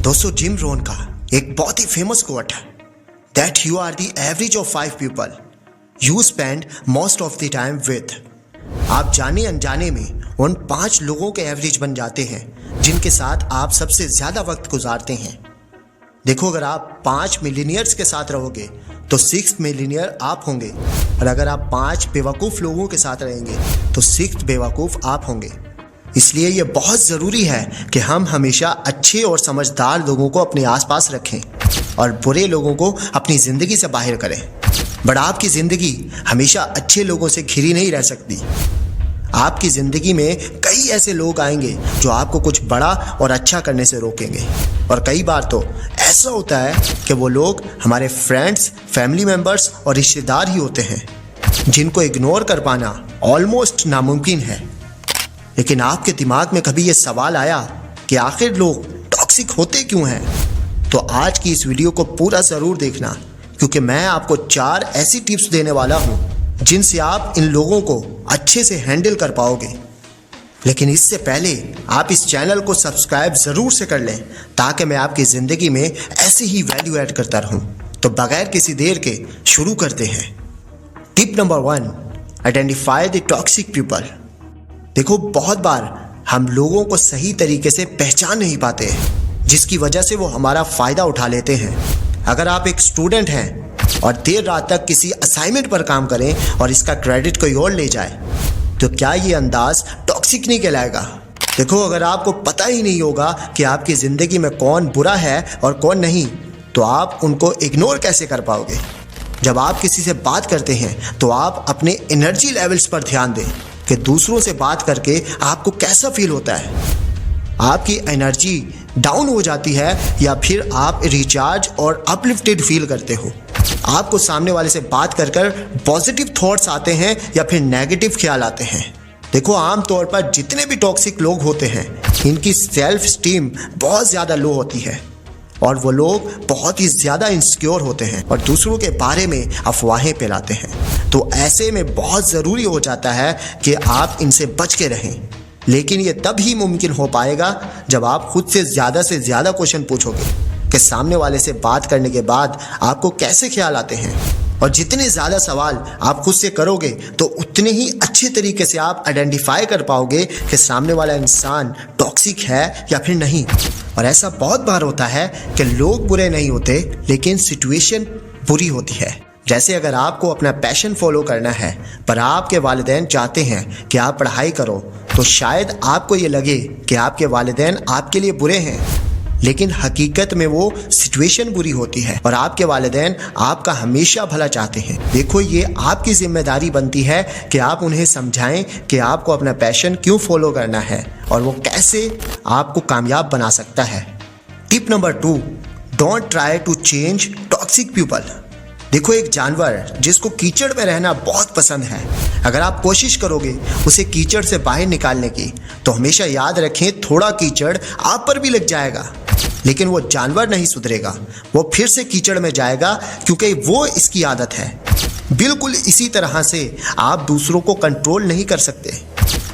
दोस्तों, जिम रोहन का एक बहुत ही फेमस कोट है that you are the average of 5 people you spend most of the time with. आप जाने अनजाने में उन 5 लोगों के एवरेज बन जाते हैं जिनके साथ आप सबसे ज्यादा वक्त गुजारते हैं। देखो, अगर आप 5 मिलीनियर्स के साथ रहोगे तो 6th मिलीनियर आप होंगे, और अगर आप 5 बेवकूफ़ लोगों के साथ रहेंगे तो 6th बेवकूफ़ आप होंगे। इसलिए ये बहुत ज़रूरी है कि हम हमेशा अच्छे और समझदार लोगों को अपने आसपास रखें और बुरे लोगों को अपनी ज़िंदगी से बाहर करें। बट आपकी ज़िंदगी हमेशा अच्छे लोगों से घिरी नहीं रह सकती। आपकी ज़िंदगी में कई ऐसे लोग आएंगे जो आपको कुछ बड़ा और अच्छा करने से रोकेंगे, और कई बार तो ऐसा होता है कि वो लोग हमारे फ्रेंड्स, फैमिली मेम्बर्स और रिश्तेदार ही होते हैं जिनको इग्नोर कर पाना ऑलमोस्ट नामुमकिन है। लेकिन आपके दिमाग में कभी ये सवाल आया कि आखिर लोग टॉक्सिक होते क्यों हैं? तो आज की इस वीडियो को पूरा ज़रूर देखना, क्योंकि मैं आपको 4 ऐसी टिप्स देने वाला हूँ जिनसे आप इन लोगों को अच्छे से हैंडल कर पाओगे। लेकिन इससे पहले आप इस चैनल को सब्सक्राइब ज़रूर से कर लें ताकि मैं आपकी ज़िंदगी में ऐसे ही वैल्यू ऐड करता रहूँ। तो बगैर किसी देर के शुरू करते हैं। Tip number 1, identify the toxic people. देखो, बहुत बार हम लोगों को सही तरीके से पहचान नहीं पाते हैं, जिसकी वजह से वो हमारा फ़ायदा उठा लेते हैं। अगर आप एक स्टूडेंट हैं और देर रात तक किसी असाइनमेंट पर काम करें और इसका क्रेडिट कोई और ले जाए, तो क्या ये अंदाज टॉक्सिक नहीं कहलाएगा? देखो, अगर आपको पता ही नहीं होगा कि आपकी ज़िंदगी में कौन बुरा है और कौन नहीं, तो आप उनको इग्नोर कैसे कर पाओगे? जब आप किसी से बात करते हैं तो आप अपने एनर्जी लेवल्स पर ध्यान दें कि दूसरों से बात करके आपको कैसा फील होता है। आपकी एनर्जी डाउन हो जाती है या फिर आप रिचार्ज और अपलिफ्टेड फील करते हो? आपको सामने वाले से बात कर कर पॉजिटिव थॉट्स आते हैं या फिर नेगेटिव ख्याल आते हैं? देखो, आमतौर पर जितने भी टॉक्सिक लोग होते हैं इनकी सेल्फ स्टीम बहुत ज़्यादा लो होती है और वो लोग बहुत ही ज़्यादा इनसिक्योर होते हैं और दूसरों के बारे में अफवाहें फैलाते हैं। तो ऐसे में बहुत ज़रूरी हो जाता है कि आप इनसे बच के रहें। लेकिन ये तब ही मुमकिन हो पाएगा जब आप खुद से ज़्यादा क्वेश्चन पूछोगे कि सामने वाले से बात करने के बाद आपको कैसे ख्याल आते हैं। और जितने ज़्यादा सवाल आप खुद से करोगे तो उतने ही अच्छे तरीके से आप आइडेंटिफाई कर पाओगे कि सामने वाला इंसान टॉक्सिक है या फिर नहीं। और ऐसा बहुत बार होता है कि लोग बुरे नहीं होते, लेकिन सिचुएशन बुरी होती है। जैसे अगर आपको अपना पैशन फॉलो करना है पर आपके वालिदैन चाहते हैं कि आप पढ़ाई करो, तो शायद आपको ये लगे कि आपके वालिदैन आपके लिए बुरे हैं, लेकिन हकीकत में वो सिचुएशन बुरी होती है और आपके वालिदैन आपका हमेशा भला चाहते हैं। देखो, ये आपकी जिम्मेदारी बनती है कि आप उन्हें समझाएं कि आपको अपना पैशन क्यों फॉलो करना है और वो कैसे आपको कामयाब बना सकता है। Tip number 2, don't try to change toxic people. देखो, एक जानवर जिसको कीचड़ में रहना बहुत पसंद है, अगर आप कोशिश करोगे उसे कीचड़ से बाहर निकालने की, तो हमेशा याद रखें थोड़ा कीचड़ आप पर भी लग जाएगा, लेकिन वो जानवर नहीं सुधरेगा। वो फिर से कीचड़ में जाएगा क्योंकि वो इसकी आदत है। बिल्कुल इसी तरह से आप दूसरों को कंट्रोल नहीं कर सकते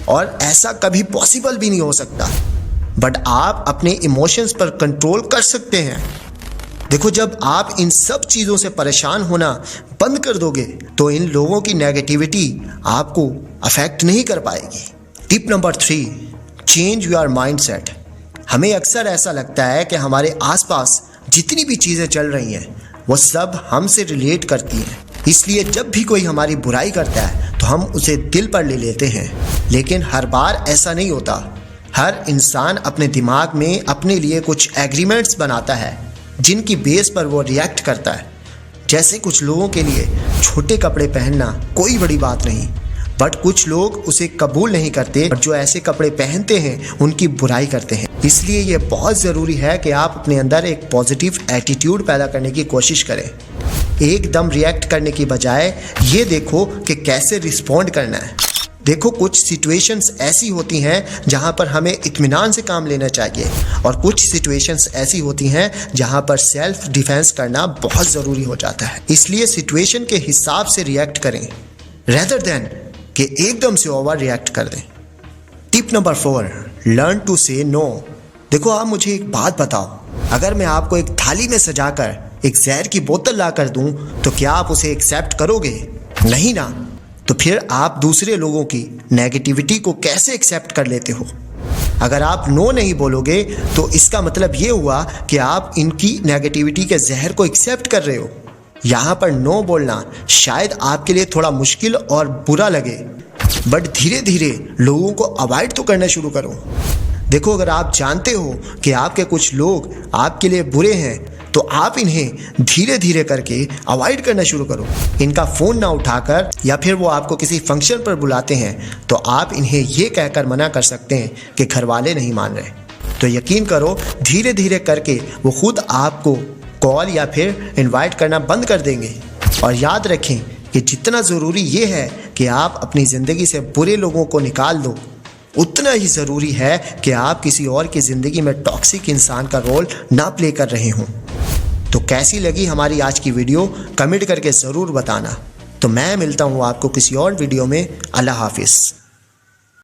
और ऐसा कभी पॉसिबल भी नहीं हो सकता, बट आप अपने इमोशंस पर कंट्रोल कर सकते हैं। देखो, जब आप इन सब चीज़ों से परेशान होना बंद कर दोगे तो इन लोगों की नेगेटिविटी आपको अफेक्ट नहीं कर पाएगी। Tip number 3, change your mindset. हमें अक्सर ऐसा लगता है कि हमारे आसपास जितनी भी चीज़ें चल रही हैं वो सब हमसे रिलेट करती हैं, इसलिए जब भी कोई हमारी बुराई करता है तो हम उसे दिल पर ले लेते हैं। लेकिन हर बार ऐसा नहीं होता। हर इंसान अपने दिमाग में अपने लिए कुछ एग्रीमेंट्स बनाता है जिनकी बेस पर वो रिएक्ट करता है। जैसे कुछ लोगों के लिए छोटे कपड़े पहनना कोई बड़ी बात नहीं, बट कुछ लोग उसे कबूल नहीं करते और जो ऐसे कपड़े पहनते हैं उनकी बुराई करते हैं। इसलिए ये बहुत ज़रूरी है कि आप अपने अंदर एक पॉजिटिव एटीट्यूड पैदा करने की कोशिश करें। एकदम रिएक्ट करने की बजाय ये देखो कि कैसे रिस्पॉन्ड करना है। देखो, कुछ सिचुएशंस ऐसी होती हैं जहां पर हमें इत्मीनान से काम लेना चाहिए और कुछ सिचुएशंस ऐसी होती हैं जहां पर सेल्फ डिफेंस करना बहुत ज़रूरी हो जाता है। इसलिए सिचुएशन के हिसाब से रिएक्ट करें रेदर देन कि एकदम से ओवर रिएक्ट कर दें। टिप नंबर 4, लर्न टू से नो। देखो, आप मुझे एक बात बताओ, अगर मैं आपको एक थाली में सजाकर एक जहर की बोतल ला कर दूँ तो क्या आप उसे एक्सेप्ट करोगे? नहीं ना। तो फिर आप दूसरे लोगों की नेगेटिविटी को कैसे एक्सेप्ट कर लेते हो? अगर आप नो नहीं बोलोगे तो इसका मतलब ये हुआ कि आप इनकी नेगेटिविटी के जहर को एक्सेप्ट कर रहे हो। यहाँ पर नो बोलना शायद आपके लिए थोड़ा मुश्किल और बुरा लगे, बट धीरे धीरे लोगों को अवॉइड तो करना शुरू करो। देखो, अगर आप जानते हो कि आपके कुछ लोग आपके लिए बुरे हैं तो आप इन्हें धीरे धीरे करके अवॉइड करना शुरू करो। इनका फ़ोन ना उठाकर, या फिर वो आपको किसी फंक्शन पर बुलाते हैं तो आप इन्हें ये कहकर मना कर सकते हैं कि घर वाले नहीं मान रहे। तो यकीन करो, धीरे धीरे करके वो खुद आपको कॉल या फिर इनवाइट करना बंद कर देंगे। और याद रखें कि जितना ज़रूरी ये है कि आप अपनी ज़िंदगी से बुरे लोगों को निकाल दो, उतना ही ज़रूरी है कि आप किसी और की ज़िंदगी में टॉक्सिक इंसान का रोल ना प्ले कर रहे हों। तो कैसी लगी हमारी आज की वीडियो कमेंट करके ज़रूर बताना। तो मैं मिलता हूँ आपको किसी और वीडियो में। अल्लाह हाफिज़।